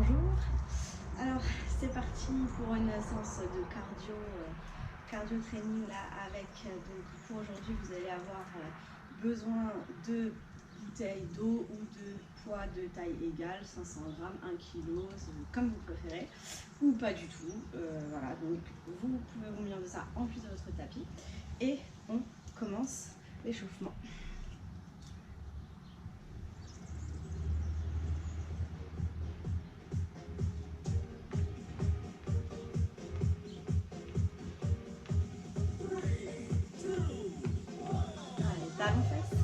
bonjour. Alors c'est parti pour une séance de cardio training là avec donc pour aujourd'hui vous allez avoir besoin de bouteilles d'eau ou de poids de taille égale, 500 grammes, 1 kg, comme vous préférez, ou pas du tout. Voilà, donc vous pouvez vous munir de ça en plus de votre tapis et on commence l'échauffement. Talons fesses.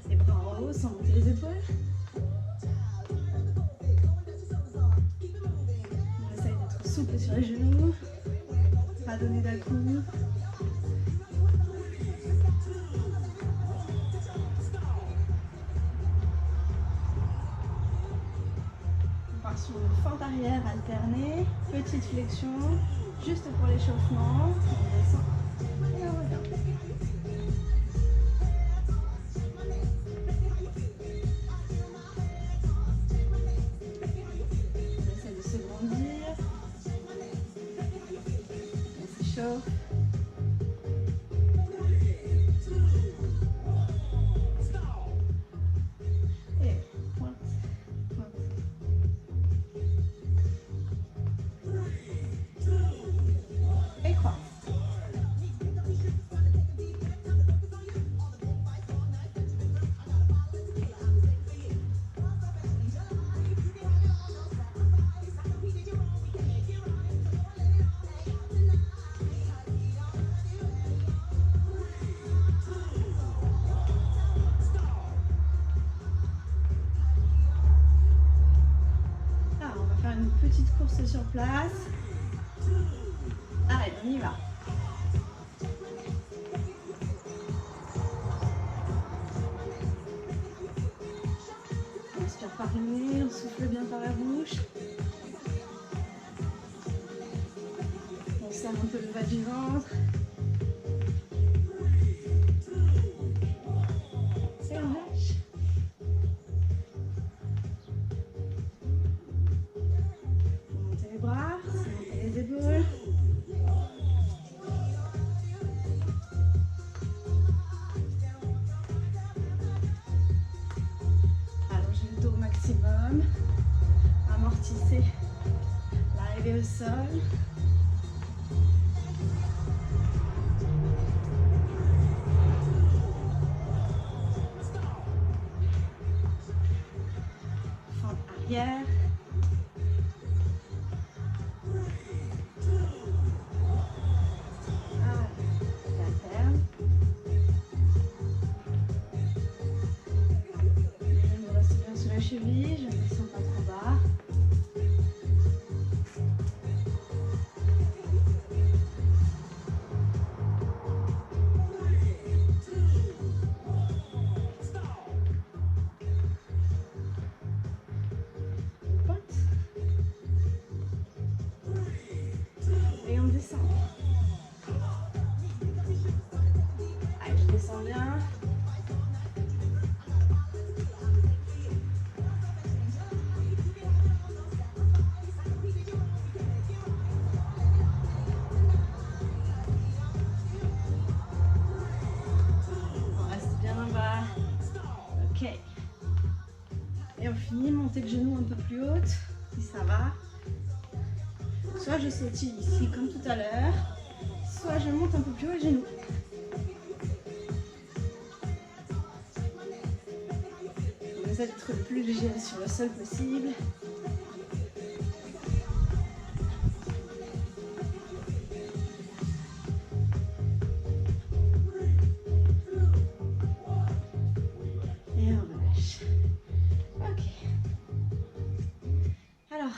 Les bras en haut sans monter les épaules. On essaye d'être souple sur les genoux. Pas donner d'à-coups. On part sur une fente arrière alternée. Petite flexion. Juste pour l'échauffement. On descend. Et on revient. On essaie de se grandir. On s'échauffe. Et pointe, pointe. Et croix. Ah, on va faire une petite course sur place. Allez, on y va. On inspire par le nez, on souffle bien par la bouche. On serre un peu le bas du ventre. Et on lâche. On monte les bras, on monte les épaules. Allongez le dos au maximum. Amortissez l'arrivée au sol. Fente arrière. Alterne. Je me reste bien sur la cheville, je ne descends pas trop bas. On pointe. Et on descend. Allez, je descends bien. On reste bien en bas. Ok. Et on finit, montée de genoux un peu plus haute, si ça va. Soit je sautille ici comme tout à l'heure, soit je monte un peu plus haut les genoux. On essaie d'être le plus léger sur le sol possible. Et on relâche. Ok. Alors,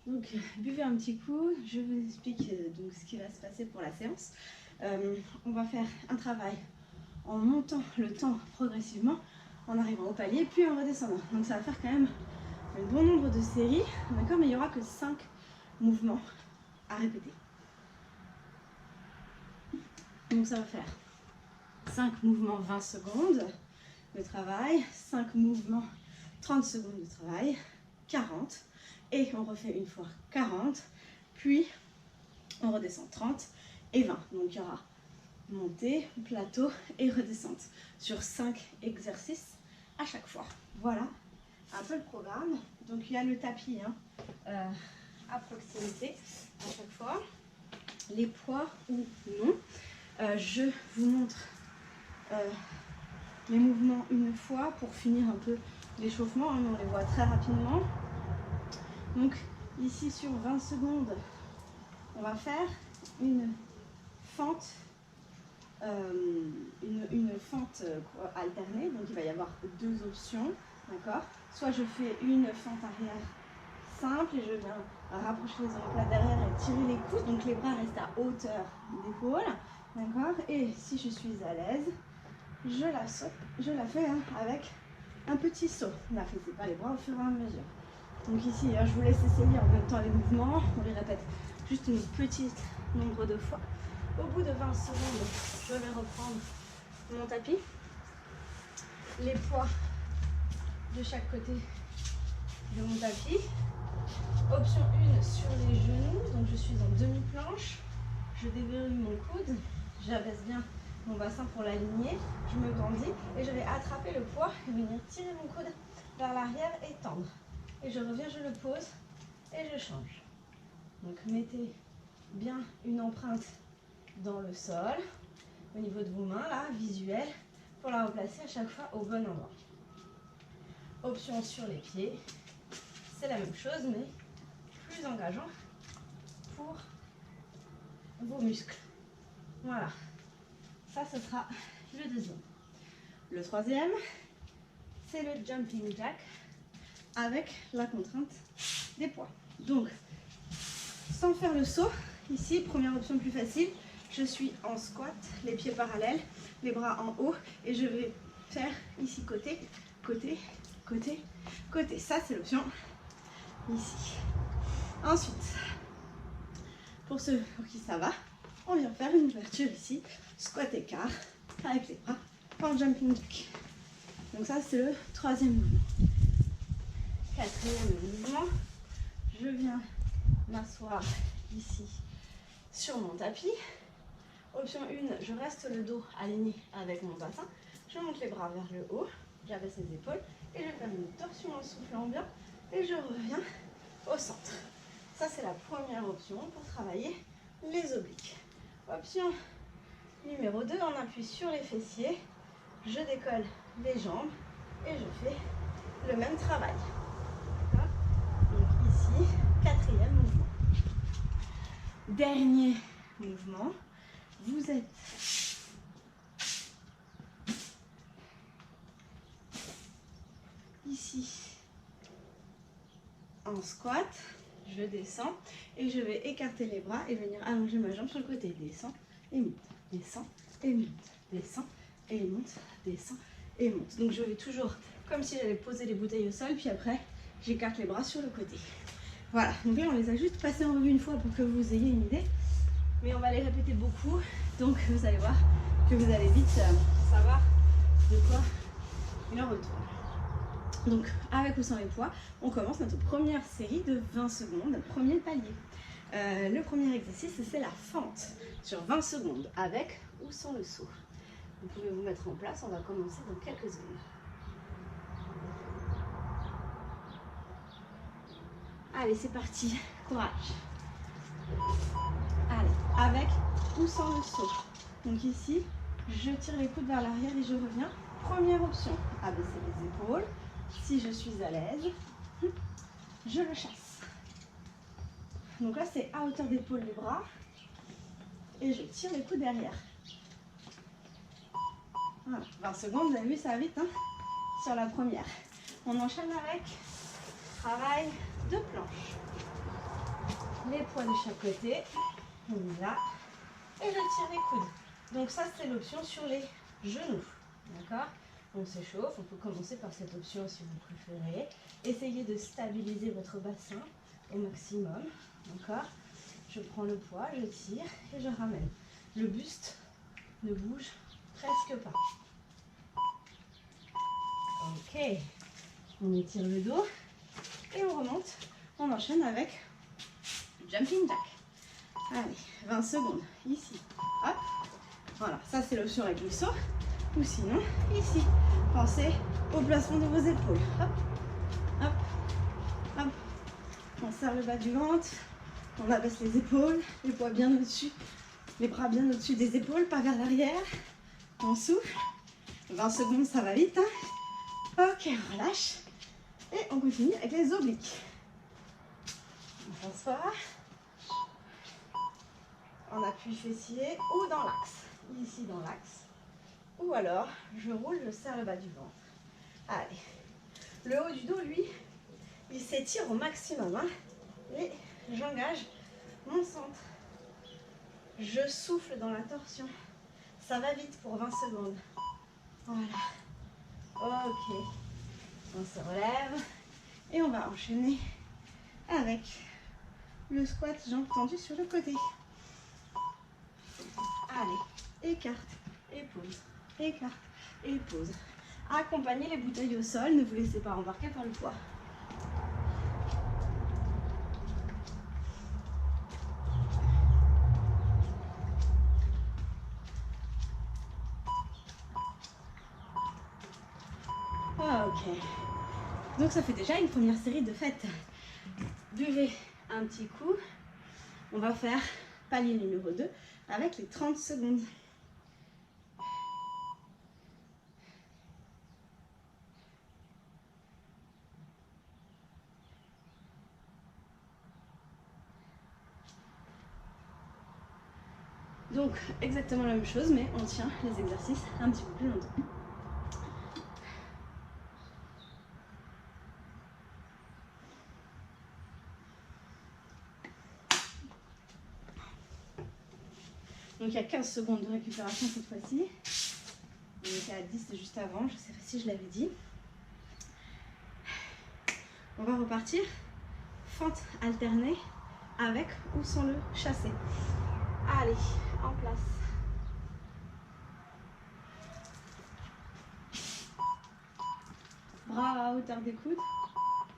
donc buvez un petit coup. Je vous explique donc ce qui va se passer pour la séance. On va faire un travail en montant le temps progressivement, en arrivant au palier, puis en redescendant. Donc ça va faire quand même un bon nombre de séries, d'accord, mais il n'y aura que 5 mouvements à répéter. Donc ça va faire 5 mouvements 20 secondes. de travail, 5 mouvements, 30 secondes de travail, 40. Et on refait une fois 40, puis on redescend 30 et 20. Donc il y aura montée, plateau et redescente sur 5 exercices à chaque fois. Voilà un peu le programme. Donc il y a le tapis à proximité à chaque fois. Les poids ou non. Je vous montre les mouvements une fois pour finir un peu l'échauffement. On les voit très rapidement. Donc ici sur 20 secondes, on va faire une fente, une fente alternée. Donc il va y avoir 2 options, d'accord. Soit je fais une fente arrière simple et je viens rapprocher les omoplates derrière et tirer les coudes, donc les bras restent à hauteur d'épaule, d'accord. Et si je suis à l'aise, je la saute, je la fais avec un petit saut. N'affaissez pas les bras au fur et à mesure. Donc ici, je vous laisse essayer en même temps les mouvements. On les répète juste une petite nombre de fois. Au bout de 20 secondes, je vais reprendre mon tapis. Les poids de chaque côté de mon tapis. Option 1 sur les genoux. Donc je suis en demi-planche. Je déverrouille mon coude. J'abaisse bien mon bassin pour l'aligner. Je me grandis et je vais attraper le poids et venir tirer mon coude vers l'arrière et tendre. Et je reviens, je le pose et je change. Donc mettez bien une empreinte dans le sol, au niveau de vos mains, là, visuel, pour la replacer à chaque fois au bon endroit. Option sur les pieds, c'est la même chose, mais plus engageant pour vos muscles. Voilà, ça ce sera le deuxième. Le troisième, c'est le jumping jack avec la contrainte des poids. Donc, sans faire le saut, ici, première option plus facile, je suis en squat, les pieds parallèles, les bras en haut, et je vais faire ici côté, côté, côté, côté. Ça, c'est l'option ici. Ensuite, pour ceux pour qui ça va, on vient faire une ouverture ici, squat écart, avec les bras en jumping jack. Donc ça, c'est le troisième mouvement. Quatrième mouvement, je viens m'asseoir ici sur mon tapis. Option 1, je reste le dos aligné avec mon bassin. Je monte les bras vers le haut, j'abaisse les épaules et je fais une torsion en soufflant bien et je reviens au centre. Ça, c'est la première option pour travailler les obliques. Option numéro 2, on appuie sur les fessiers, je décolle les jambes et je fais le même travail. Donc ici, quatrième mouvement. Dernier mouvement, vous êtes ici en squat, je descends et je vais écarter les bras et venir allonger ma jambe sur le côté. Descends et monte, descends et monte, descends et monte, descends et monte. Donc je vais toujours comme si j'allais poser les bouteilles au sol, puis après j'écarte les bras sur le côté. Voilà, donc là on les a juste passés en revue une fois pour que vous ayez une idée, mais on va les répéter beaucoup, donc vous allez voir que vous allez vite savoir de quoi il en retourne. Donc avec ou sans les poids, on commence notre première série de 20 secondes, premier palier. Le premier exercice, c'est la fente sur 20 secondes, avec ou sans le saut. Vous pouvez vous mettre en place, on va commencer dans quelques secondes. Allez, c'est parti, courage. Allez, avec ou sans le saut. Donc ici, je tire les coudes vers l'arrière et je reviens. Première option, abaisser les épaules. Si je suis à l'aise, je le chasse. Donc là, c'est à hauteur d'épaule les bras. Et je tire les coudes derrière. Voilà, 20 secondes, vous avez vu, ça va vite hein, sur la première. On enchaîne avec travail de planche. Les poids de chaque côté, on y va. Et je tire les coudes. Donc ça, c'est l'option sur les genoux. D'accord? On s'échauffe, on peut commencer par cette option si vous préférez. Essayez de stabiliser votre bassin au maximum. D'accord? Je prends le poids, je tire et je ramène. Le buste ne bouge presque pas. Ok. On étire le dos et on remonte. On enchaîne avec jumping jack. Allez, 20 secondes. Ici. Hop. Voilà, ça c'est l'option avec le saut. Ou sinon, ici. Pensez au placement de vos épaules. Hop, hop, hop. On serre le bas du ventre. On abaisse les épaules. Les poids bien au-dessus. Les bras bien au-dessus des épaules, pas vers l'arrière. On souffle. 20 secondes, ça va vite. Hein. Ok, on relâche. Et on continue avec les obliques. On s'assoit. En appui fessier ou dans l'axe. Ici dans l'axe. Ou alors, je roule, je serre le bas du ventre. Allez. Le haut du dos, lui, il s'étire au maximum. Hein. Et j'engage mon centre. Je souffle dans la torsion. Ça va vite pour 20 secondes. Voilà. Ok. On se relève. Et on va enchaîner avec le squat jambes tendues sur le côté. Allez. Écarte et pose. Écarte et pose. Accompagnez les bouteilles au sol. Ne vous laissez pas embarquer par le poids. Ok. Donc ça fait déjà une première série de fêtes. Buvez un petit coup. On va faire palier numéro 2 avec les 30 secondes. Donc exactement la même chose, mais on tient les exercices un petit peu plus longtemps. Donc il y a 15 secondes de récupération cette fois-ci. On était à 10 juste avant, je ne sais pas si je l'avais dit. On va repartir. Fente alternée avec ou sans le chassé. Allez, en place. Bras à hauteur des coudes.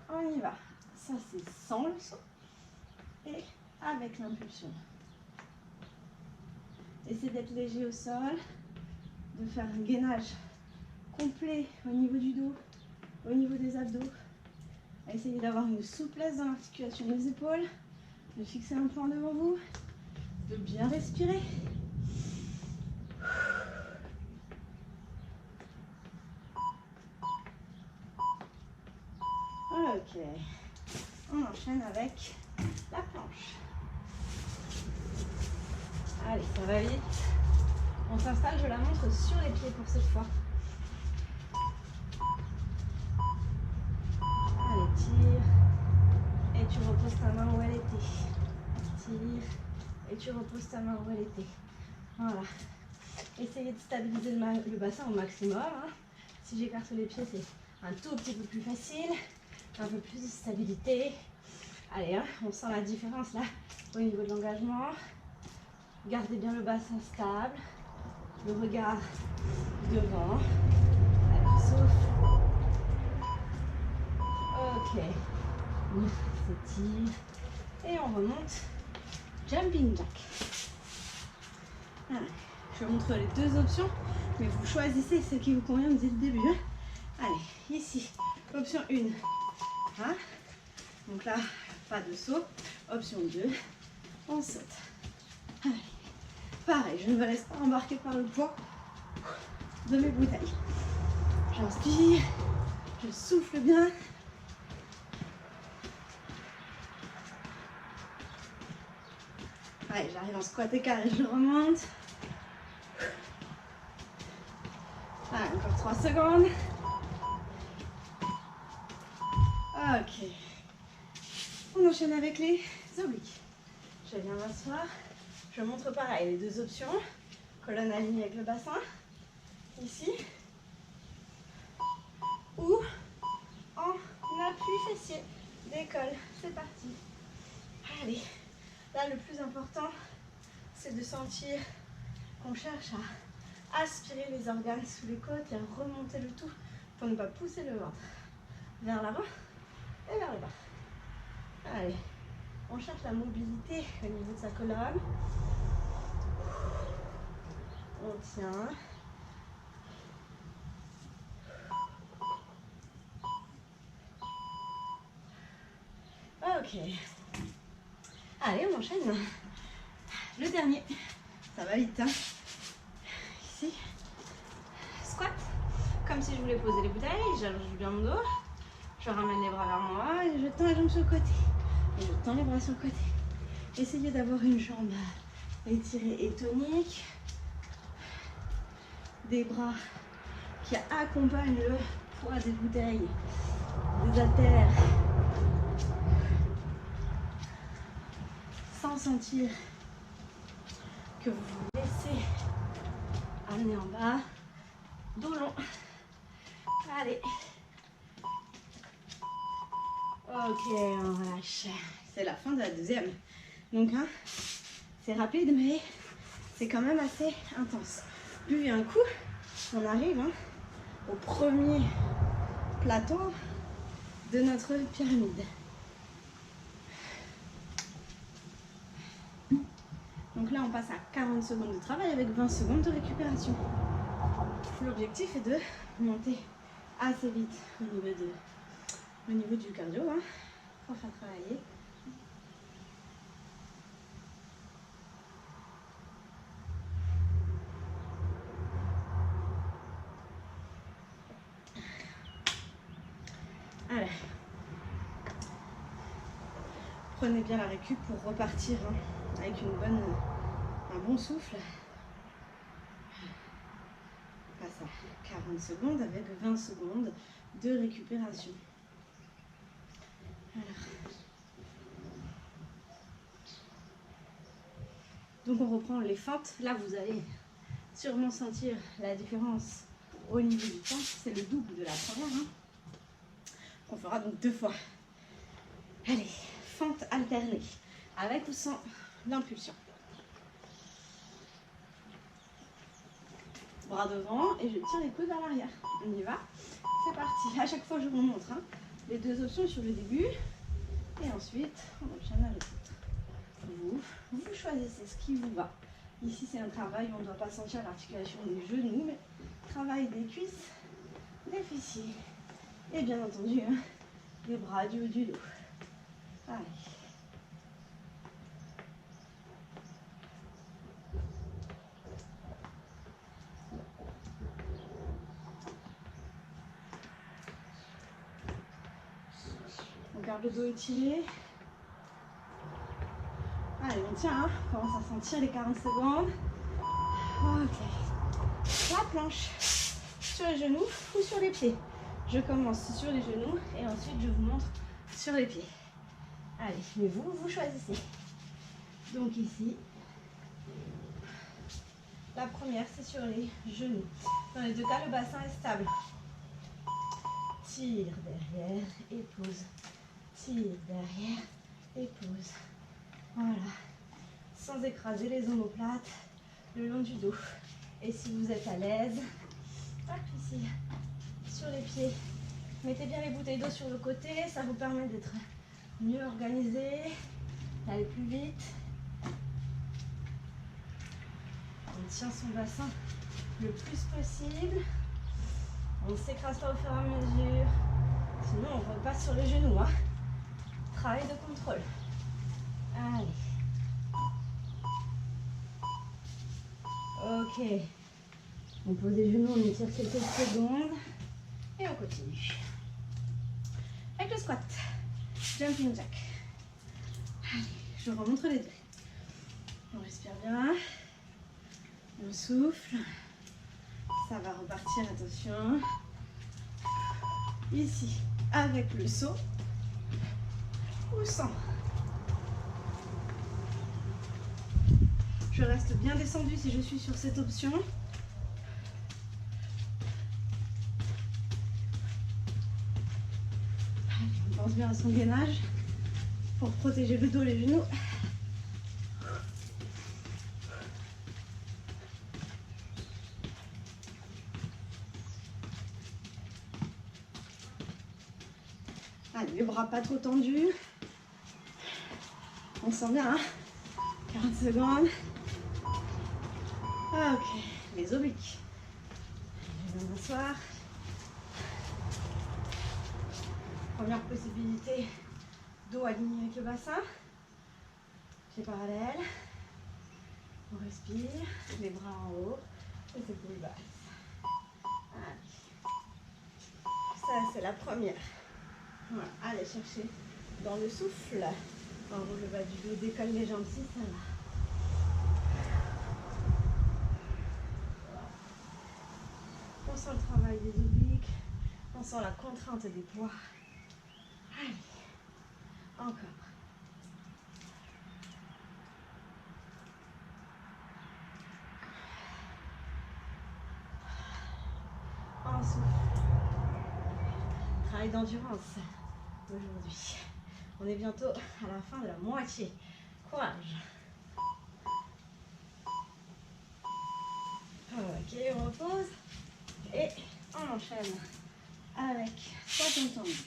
On y va. Ça c'est sans le saut et avec l'impulsion. Essayez d'être léger au sol, de faire un gainage complet au niveau du dos, au niveau des abdos. Essayez d'avoir une souplesse dans l'articulation des épaules, de fixer un point devant vous, de bien respirer. Ok, on enchaîne avec la planche. Allez, ça va vite. On s'installe, je la montre sur les pieds pour cette fois. Allez, tire. Et tu reposes ta main où elle était. Tire. Et tu reposes ta main où elle était. Voilà. Essayez de stabiliser le bassin au maximum. Hein. Si j'écarte les pieds, c'est un tout petit peu plus facile. Un peu plus de stabilité. Allez, hein, on sent la différence là au niveau de l'engagement. Gardez bien le bassin stable. Le regard devant. Allez, souffle. Ok. On s'étire. Et on remonte. Jumping jack. Voilà. Je vous montre les deux options, mais vous choisissez ce qui vous convient dès le début. Hein. Allez, ici, option 1. Hein. Donc là, pas de saut. Option 2, on saute. Allez. Pareil, je ne me laisse pas embarquer par le poids de mes bouteilles. J'inspire, je souffle bien. Allez, j'arrive en squat écart et je remonte. Allez, encore 3 secondes. Ok. On enchaîne avec les obliques. Je viens m'asseoir. Je montre pareil les deux options. Colonne alignée avec le bassin. Ici. Ou en appui fessier. Décolle. C'est parti. Allez. Là, le plus important, c'est de sentir qu'on cherche à aspirer les organes sous les côtes et à remonter le tout pour ne pas pousser le ventre vers l'avant et vers le bas. Allez, on cherche la mobilité au niveau de sa colonne. On tient. Ok. Allez, on enchaîne. Le dernier. Ça va vite, hein. Ici. Squat. Comme si je voulais poser les bouteilles. J'allonge bien mon dos. Je ramène les bras vers moi et je tends les jambes sur le côté. Et je tends les bras sur le côté. Essayez d'avoir une jambe étirée et tonique. Des bras qui accompagnent le poids des bouteilles, des haltères. Sans sentir que vous vous laissez amener en bas. Dos long. Allez. Ok, on relâche. C'est la fin de la deuxième. Donc, hein, c'est rapide, mais c'est quand même assez intense. Puis un coup, on arrive au premier plateau de notre pyramide. Donc là, on passe à 40 secondes de travail avec 20 secondes de récupération. L'objectif est de monter assez vite au niveau du cardio, pour faire travailler. Allez. Prenez bien la récup pour repartir avec un bon souffle. On passe à 40 secondes avec 20 secondes de récupération. Alors. Donc on reprend les fentes. Là, vous allez sûrement sentir la différence au niveau du temps. C'est le double de la première. On fera donc 2 fois. Allez, fente alternée, avec ou sans l'impulsion. Bras devant et je tire les coudes vers l'arrière. On y va. C'est parti. À chaque fois, je vous montre les 2 options sur le début. Et ensuite, on enchaîne avec l'autre. Vous choisissez ce qui vous va. Ici, c'est un travail où on ne doit pas sentir l'articulation des genoux, mais travail des cuisses, des fessiers. Et bien entendu, des bras du haut du dos. Allez. On garde le dos étiré. Allez, on tient, on commence à sentir les 40 secondes. Ok. La planche sur les genoux ou sur les pieds. Je commence sur les genoux et ensuite je vous montre sur les pieds. Allez, mais vous choisissez. Donc ici, la première c'est sur les genoux. Dans les 2 cas, le bassin est stable. Tire derrière et pose. Tire derrière et pose. Voilà. Sans écraser les omoplates le long du dos. Et si vous êtes à l'aise, hop ici, sur les pieds. Mettez bien les bouteilles d'eau sur le côté, ça vous permet d'être mieux organisé, d'aller plus vite. On tient son bassin le plus possible. On ne s'écrase pas au fur et à mesure. Sinon, on repasse sur les genoux. Travail de contrôle. Allez. Ok. On pose les genoux, on étire quelques secondes. Et on continue. Avec le squat. Jumping jack. Allez, je remonte les 2. On respire bien. On souffle. Ça va repartir, attention. Ici, avec le saut. Ou sans. Je reste bien descendu si je suis sur cette option. On pense bien à son gainage pour protéger le dos, les genoux. Allez, les bras pas trop tendus. On sent bien, hein? 40 secondes. Ok, les obliques. Je vais m'asseoir. Première possibilité, dos aligné avec le bassin. Pieds parallèles. On respire, les bras en haut, les épaules basses. Allez. Ça, c'est la première. Voilà, allez chercher dans le souffle. On roule le bas du dos, décolle les jambes si ça va. On sent le travail des obliques, on sent la contrainte des poids. Allez, encore. On souffle. Travail d'endurance aujourd'hui. On est bientôt à la fin de la moitié. Courage. Ok, on repose et on enchaîne avec 60 tendus.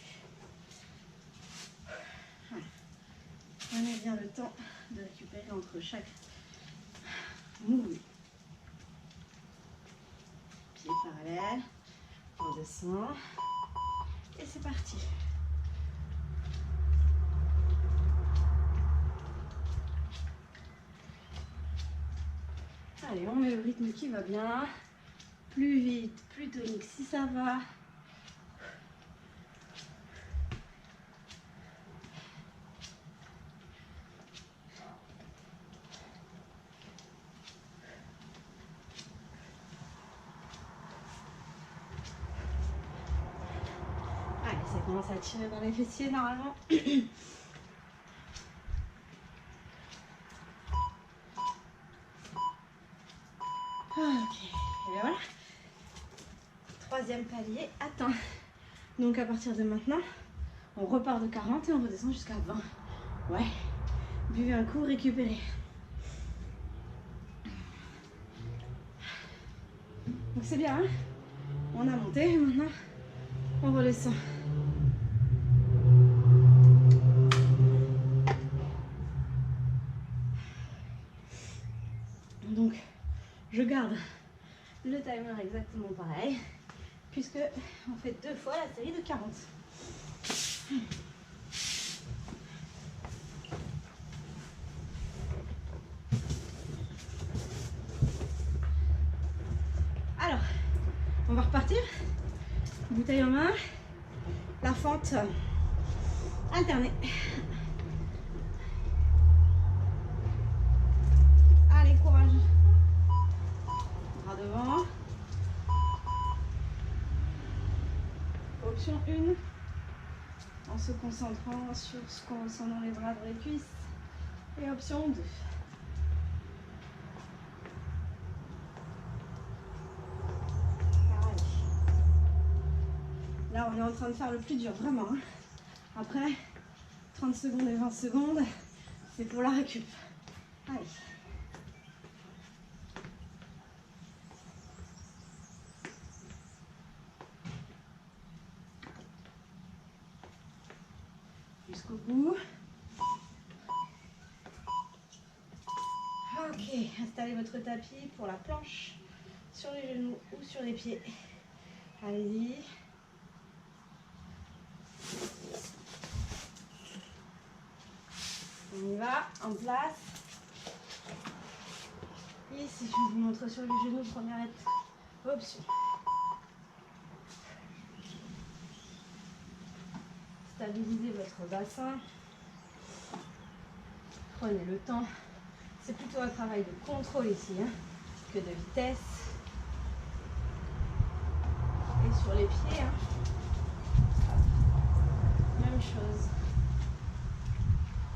Prenez bien le temps de récupérer entre chaque mouvement. Pieds parallèles, on descend et c'est parti. Allez, on met le rythme qui va bien. Plus vite, plus tonique si ça va. Allez, ça commence à tirer dans les fessiers normalement. Ok, et voilà. Troisième palier atteint. Donc à partir de maintenant, on repart de 40 et on redescend jusqu'à 20. Ouais, buvez un coup, récupérez. Donc c'est bien, hein? On a monté, maintenant on redescend. Donc je garde le timer exactement pareil, puisque on fait 2 fois la série de 40. Alors, on va repartir. Bouteille en main, la fente alternée. Allez, courage. Bras devant. Option 1, en se concentrant sur ce qu'on ressent dans les bras, dans les cuisses. Et option 2. Allez. Là, on est en train de faire le plus dur, vraiment. Hein. Après, 30 secondes et 20 secondes, c'est pour la récup. Allez. Jusqu'au bout. Ok, installez votre tapis pour la planche sur les genoux ou sur les pieds. Allez-y. On y va, en place. Ici, je vous montre sur les genoux, première option. Stabilisez votre bassin. Prenez le temps. C'est plutôt un travail de contrôle ici, hein, que de vitesse. Et sur les pieds, hein, même chose.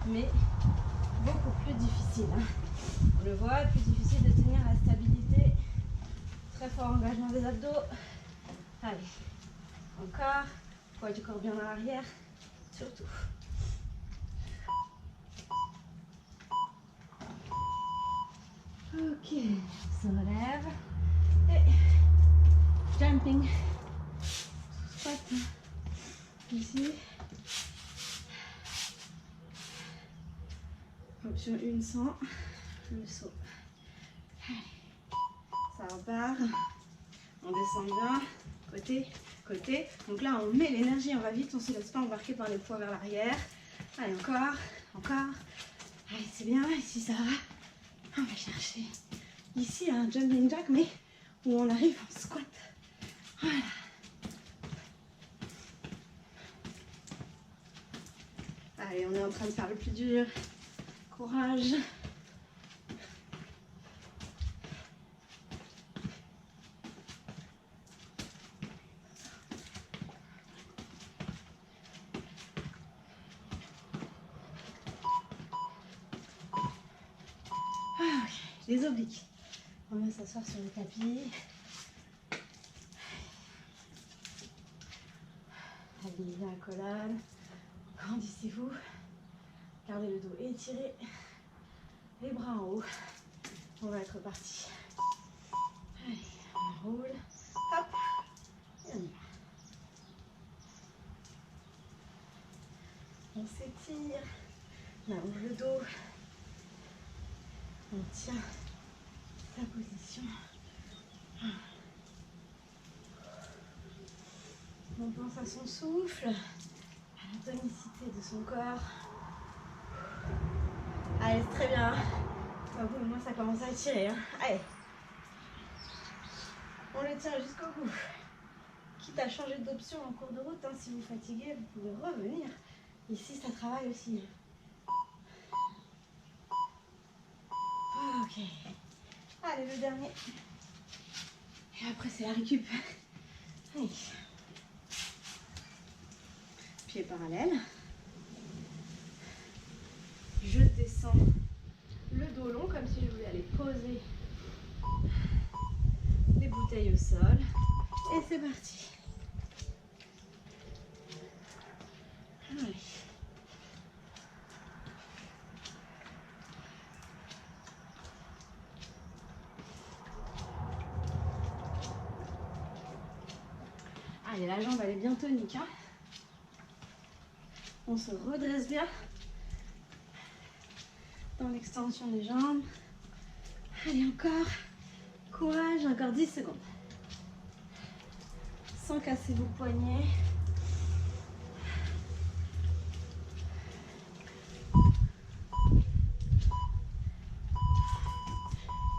Mais beaucoup plus difficile. Hein. On le voit, plus difficile de tenir la stabilité. Très fort engagement des abdos. Allez, encore. Poids du corps bien à l'arrière, surtout. Ok, on se relève. Et jumping. Squat. Ici. Option 1 sans le saut. Allez. Ça repart. On descend bien. Côté, côté. Donc là, on met l'énergie, on va vite, on ne se laisse pas embarquer par les poids vers l'arrière. Allez, encore, encore. Allez, c'est bien, ici ça va. On va chercher ici un jumping jack, mais où on arrive en squat. Voilà. Allez, on est en train de faire le plus dur. Courage. Ah, ok, les obliques. On va s'asseoir sur le tapis. Alignez la collane. Grandissez-vous. Gardez le dos étiré. Les bras en haut. On va être parti. Allez, on roule. Hop. Et on y va. On s'étire. On allonge le dos. On tient sa position. On pense à son souffle, à la tonicité de son corps. Allez, c'est très bien. Vous, moi, ça commence à étirer. Hein. Allez. On le tient jusqu'au bout. Quitte à changer d'option en cours de route, hein, si vous fatiguez, vous pouvez revenir. Ici, ça travaille aussi. Ok. Allez, le dernier. Et après, c'est la récup. Allez. Pieds parallèles. Je descends le dos long comme si je voulais aller poser les bouteilles au sol. Et c'est parti. Allez. Allez, la jambe elle est bien tonique. Hein. On se redresse bien dans l'extension des jambes. Allez, encore. Courage, encore 10 secondes. Sans casser vos poignets.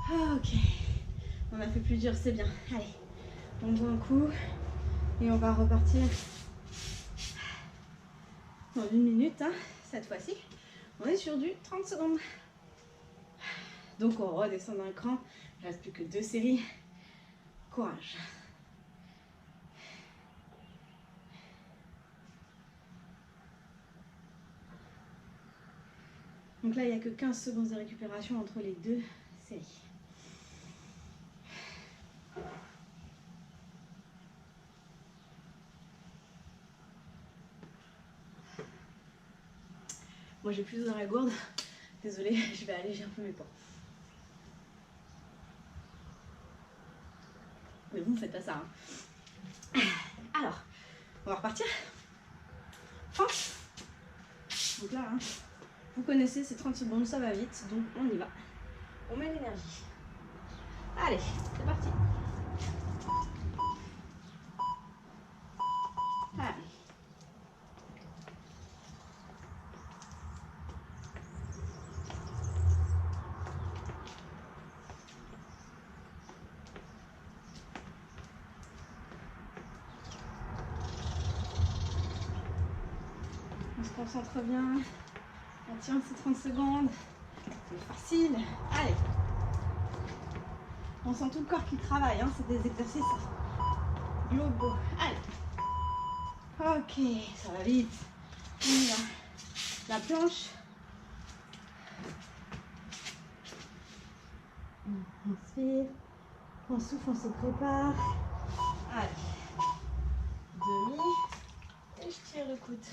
Ok. On a fait plus dur, c'est bien. Allez, on boit un coup et on va repartir dans 1 minute. Hein, cette fois-ci, on est sur du 30 secondes. Donc on redescend d'un cran. Il ne reste plus que 2 séries. Courage. Donc là, il n'y a que 15 secondes de récupération entre les 2 séries. Moi, j'ai plus dans la gourde. Désolée, je vais alléger un peu mes poids. Mais vous ne faites pas ça. Hein. Alors, on va repartir. Fin. Donc là, hein, vous connaissez ces 30 secondes, ça va vite. Donc on y va. On met l'énergie. Allez, c'est parti. Allez. On se concentre bien. On tient ces 30 secondes. C'est facile. Allez. On sent tout le corps qui travaille. Hein. C'est des exercices globaux. Allez. Ok, ça va vite. On y va. La planche. On inspire. On souffle, on se prépare. Allez. Demi. Et je tire le coude.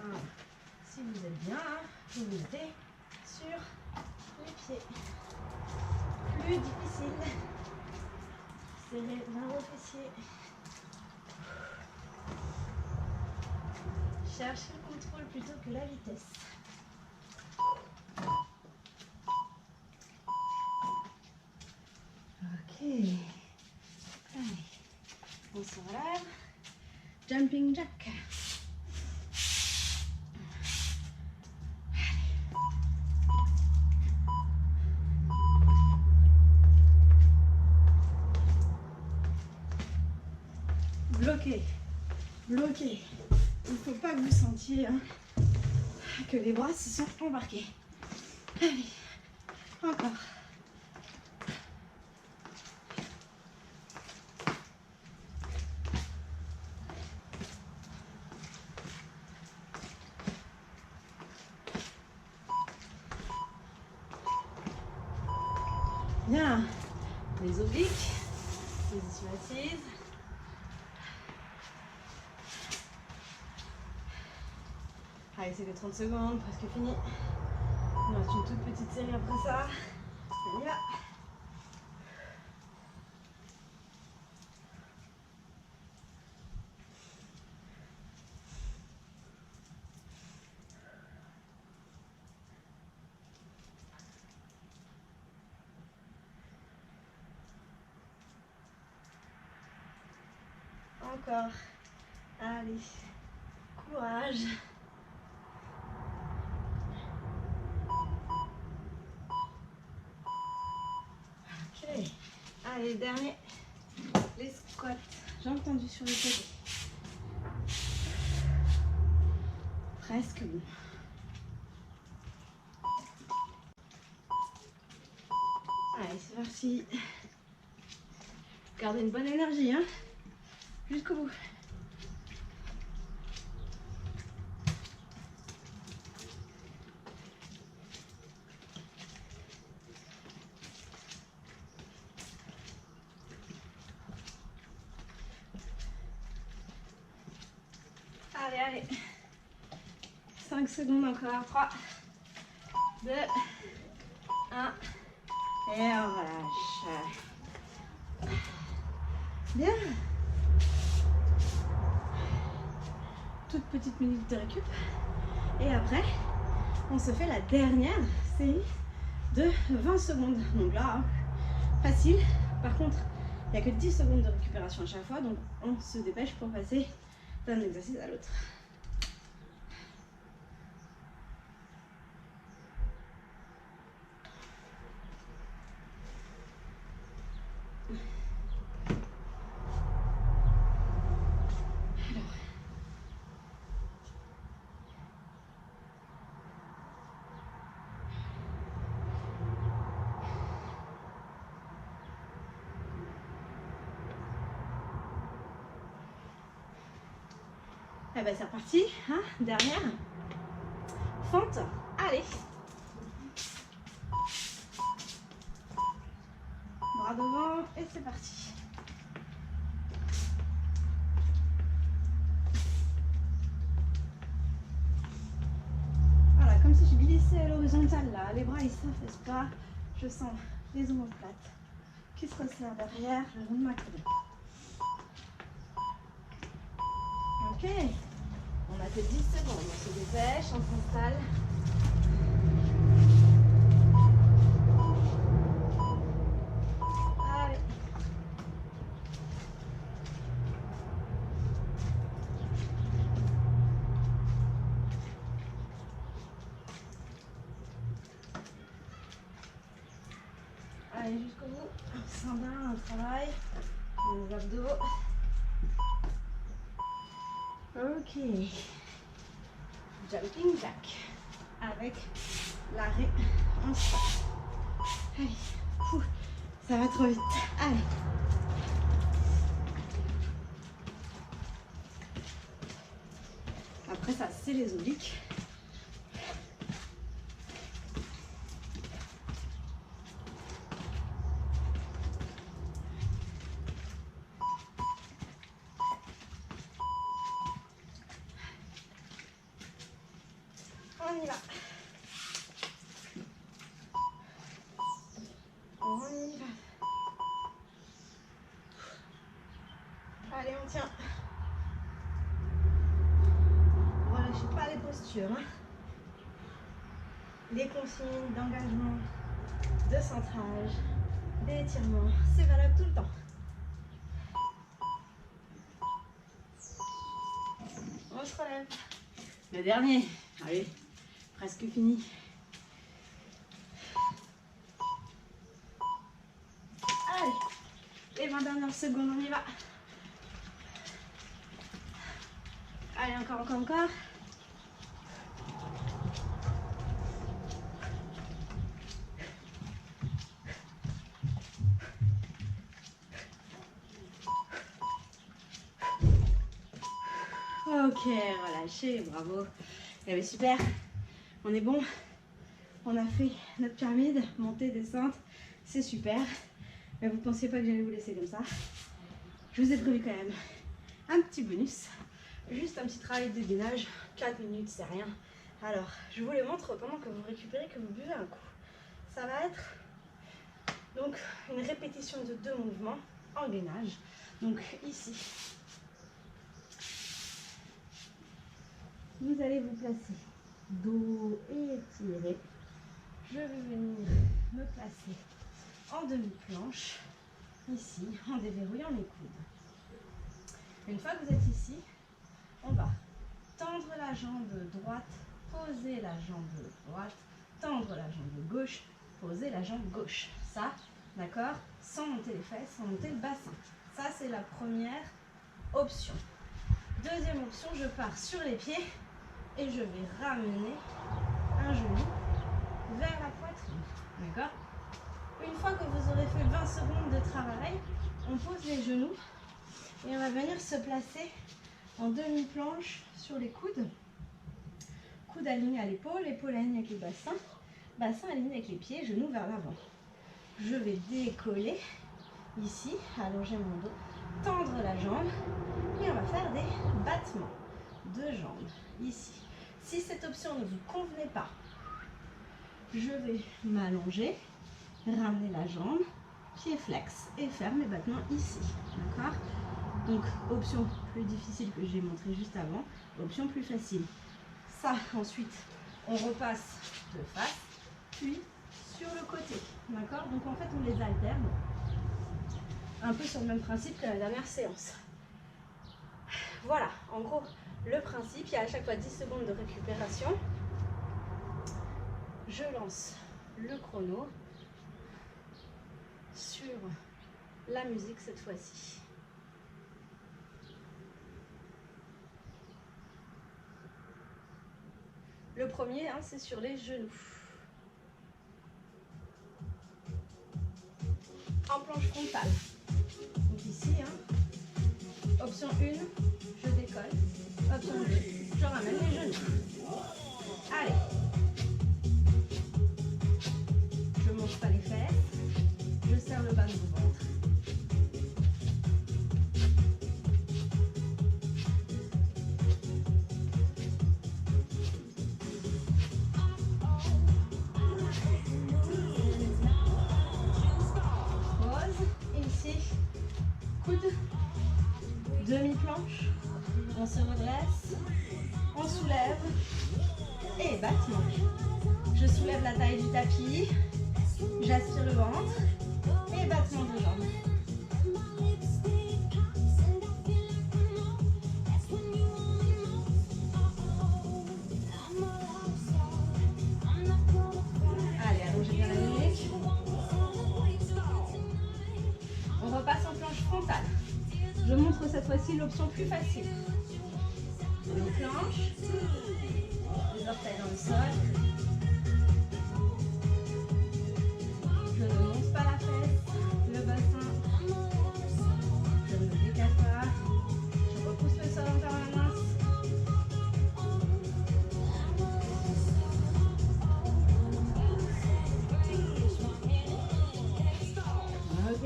Voilà. Si vous êtes bien, vous mettez sur les pieds. plus difficile. Serrez bien vos fessiers. Cherchez le contrôle plutôt que la vitesse. Ok. Allez. On se relève. Jumping jack. Bloqué. Bloqué. Il ne faut pas que vous sentiez que les bras se sont embarqués. Allez. Encore. Bien. Les obliques. Position assise. Allez, c'est les 30 secondes, presque fini. Il nous reste une toute petite série après ça. On y va. Encore. Allez. Courage. Ok. Allez, dernier. Les squats. Jambes tendues sur les côtés. Presque bon. Allez, c'est parti. Gardez une bonne énergie, hein. Jusqu'au bout. Allez, allez. 5 secondes encore. 3, 2, 1. Et on relâche. Bien. Toute petite minute de récup. Et après, on se fait la dernière série de 20 secondes. Donc là, facile. Par contre, il n'y a que 10 secondes de récupération à chaque fois. Donc on se dépêche pour passer d'un exercice à l'autre. Eh ben c'est reparti, hein, dernière fente, allez, bras devant et c'est parti. Voilà, comme si je glissais à l'horizontale là, les bras ils s'affaissent pas, je sens les omoplates qui se resserrent derrière le long de ma colonne. Ok, on a que 10 secondes, on se dépêche, on s'installe. Allez. Allez, jusqu'au bout, on sent bien, on travaille, les abdos. Ok, jumping jack avec l'arrêt en squat. Allez, ça va trop vite. Allez. Après ça, c'est les obliques. On y va. On y va. maintien. Relâchez pas les postures. Hein. Les consignes d'engagement, de centrage, d'étirement, c'est valable tout le temps. On se relève. Le dernier. Allez, presque fini. Allez, les 20 dernières secondes, on y va. Allez, encore. Ok, relâchez, bravo. Eh bien, super, on est bon. On a fait notre pyramide, montée, descente, c'est super. Mais vous ne pensiez pas que j'allais vous laisser comme ça. Je vous ai prévu quand même un petit bonus. Juste un petit travail de gainage, 4 minutes, c'est rien. Alors, je vous les montre pendant que vous récupérez, que vous buvez un coup. Ça va être donc une répétition de 2 mouvements en gainage. Donc ici, vous allez vous placer dos étiré. Je vais venir me placer en demi-planche, ici, en déverrouillant les coudes. Une fois que vous êtes ici, on va tendre la jambe droite, poser la jambe droite, tendre la jambe gauche, poser la jambe gauche. Ça, d'accord, sans monter les fesses, sans monter le bassin. Ça, c'est la première option. Deuxième option, je pars sur les pieds et je vais ramener un genou vers la poitrine. D'accord? Une fois que vous aurez fait 20 secondes de travail, on pose les genoux et on va venir se placer en demi-planche sur les coudes. Coudes alignés à l'épaule, épaule alignée avec le bassin, bassin aligné avec les pieds, genoux vers l'avant. Je vais décoller ici, allonger mon dos, tendre la jambe et on va faire des battements de jambes ici. Si cette option ne vous convenait pas, je vais m'allonger, ramener la jambe, pied flex et faire mes battements ici. D'accord? Donc, option plus difficile que j'ai montré juste avant, option plus facile. Ça, ensuite, on repasse de face, puis sur le côté. D'accord? Donc, en fait, on les alterne. Un peu sur le même principe que la dernière séance. Voilà, en gros, le principe, il y a à chaque fois 10 secondes de récupération. Je lance le chrono sur la musique cette fois-ci. Le premier, hein, c'est sur les genoux. En planche frontale. Donc ici, hein, option 1, je décolle. Option 2, je ramène les genoux. Allez. Je ne monte pas les fesses. Je serre le bas de mon ventre. Demi-planche, on se redresse, on soulève et battement. Je soulève la taille du tapis, j'aspire le ventre et battement de jambes. Allez, allongez bien la nuque. On repasse en planche frontale. Je montre cette fois-ci l'option plus facile. Une planche, les orteils dans le sol. Je ne monte pas la fesse, le bassin. Je ne me décale pas. Je repousse le sol en permanence. Ok.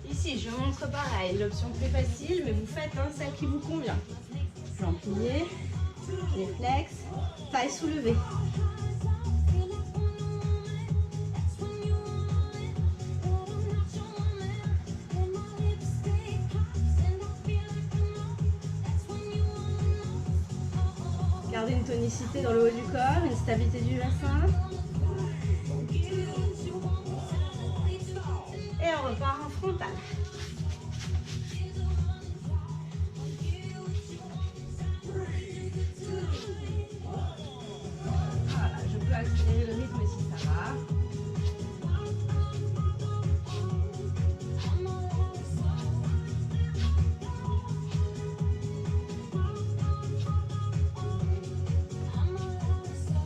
Ici, je montre pareil, l'option plus facile, mais vous faites celle qui vous convient. Jambes pliées, les flex, taille soulevée. tonicité dans le haut du corps, une stabilité du bassin. Et on repart en frontal. Voilà, je peux accélérer le rythme si ça va.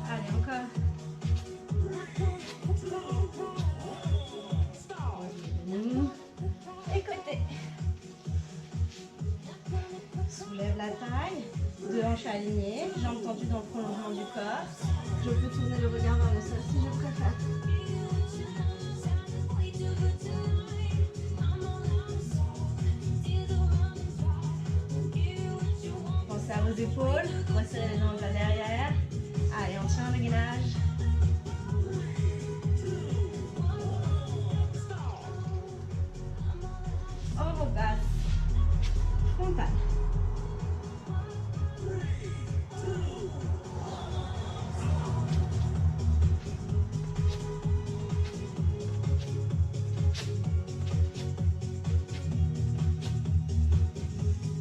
Allez, encore. Et côté. Soulève la taille, deux hanches alignées, jambes tendues dans le prolongement du corps. Je peux tourner le regard vers le sol si je préfère. Pensez à vos épaules, resserrez les jambes là derrière. Allez, on tient le gainage. On repasse. Frontal.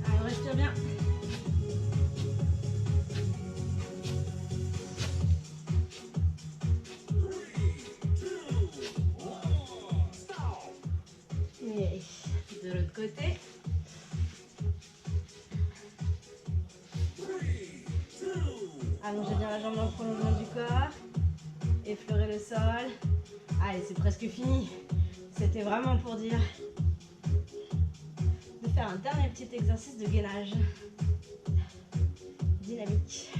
Allez, on respire bien. Et de l'autre côté. Allongez bien la jambe dans le prolongement du corps. Effleurez le sol. Allez, c'est presque fini. C'était vraiment pour dire de faire un dernier petit exercice de gainage. Dynamique.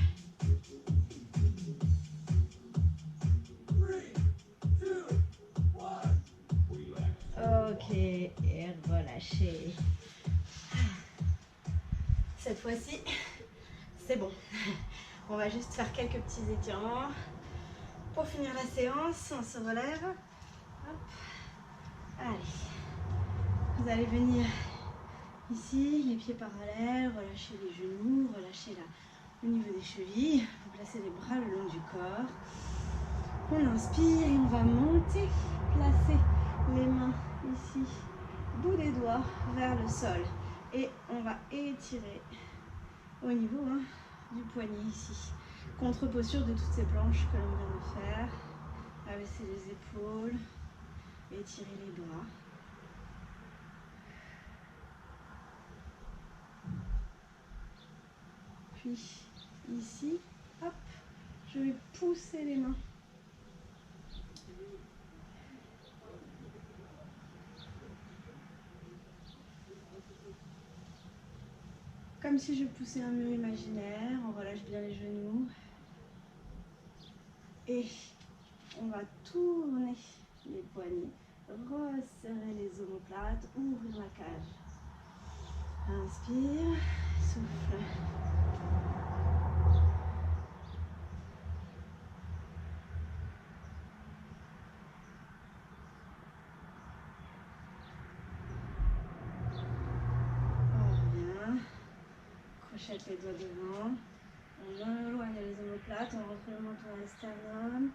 Ok, et relâchez. Cette fois-ci, c'est bon. On va juste faire quelques petits étirements. Pour finir la séance, on se relève. Hop. Allez. Vous allez venir ici, les pieds parallèles, relâchez les genoux, relâchez au niveau des chevilles. Vous placez les bras le long du corps. On inspire et on va monter, placer les mains ici, bout des doigts vers le sol. Et on va étirer au niveau du poignet ici. Contre-posture de toutes ces planches que l'on vient de faire. Abaisser les épaules, étirer les bras. Puis ici, hop, je vais pousser les mains. Comme si je poussais un mur imaginaire, on relâche bien les genoux. Et on va tourner les poignets, resserrer les omoplates, ouvrir la cage. Inspire, souffle. On revient, crochette les doigts devant. On éloigne les omoplates, on rentre le menton à l'esternum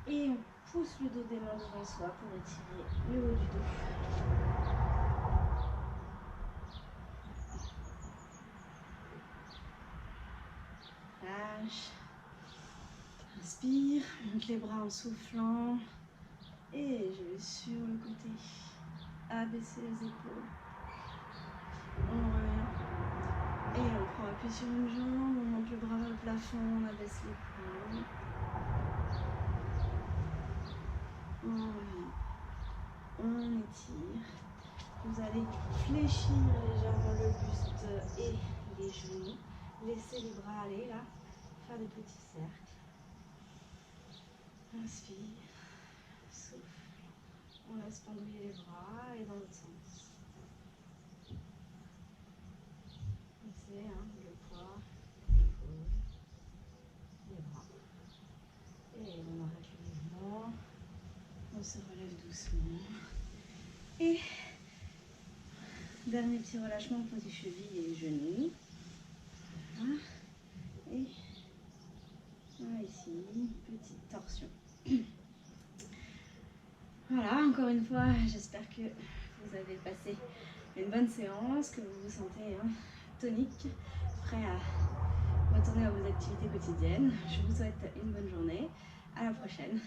et on pousse le dos des mains devant soi pour étirer le haut du dos. Lâche. Inspire, monte les bras en soufflant et je vais sur le côté. Abaisser les épaules. On revient. Et on prend appui sur une jambe, on monte le bras vers le plafond, on abaisse l'épaule. On revient. On étire. Vous allez fléchir légèrement le buste et les genoux. Laissez les bras aller là. Faire des petits cercles. Inspire. Souffle. On laisse pendouiller les bras et dans l'autre sens. Laissez le poids, l'épaule, les bras. Et on arrête le mouvement. On se relève doucement. Et dernier petit relâchement pour les chevilles et les genoux. Voilà. Et Ici, petite torsion. Voilà, encore une fois, j'espère que vous avez passé une bonne séance, que vous vous sentez tonique, prêt à retourner à vos activités quotidiennes. Je vous souhaite une bonne journée. À la prochaine.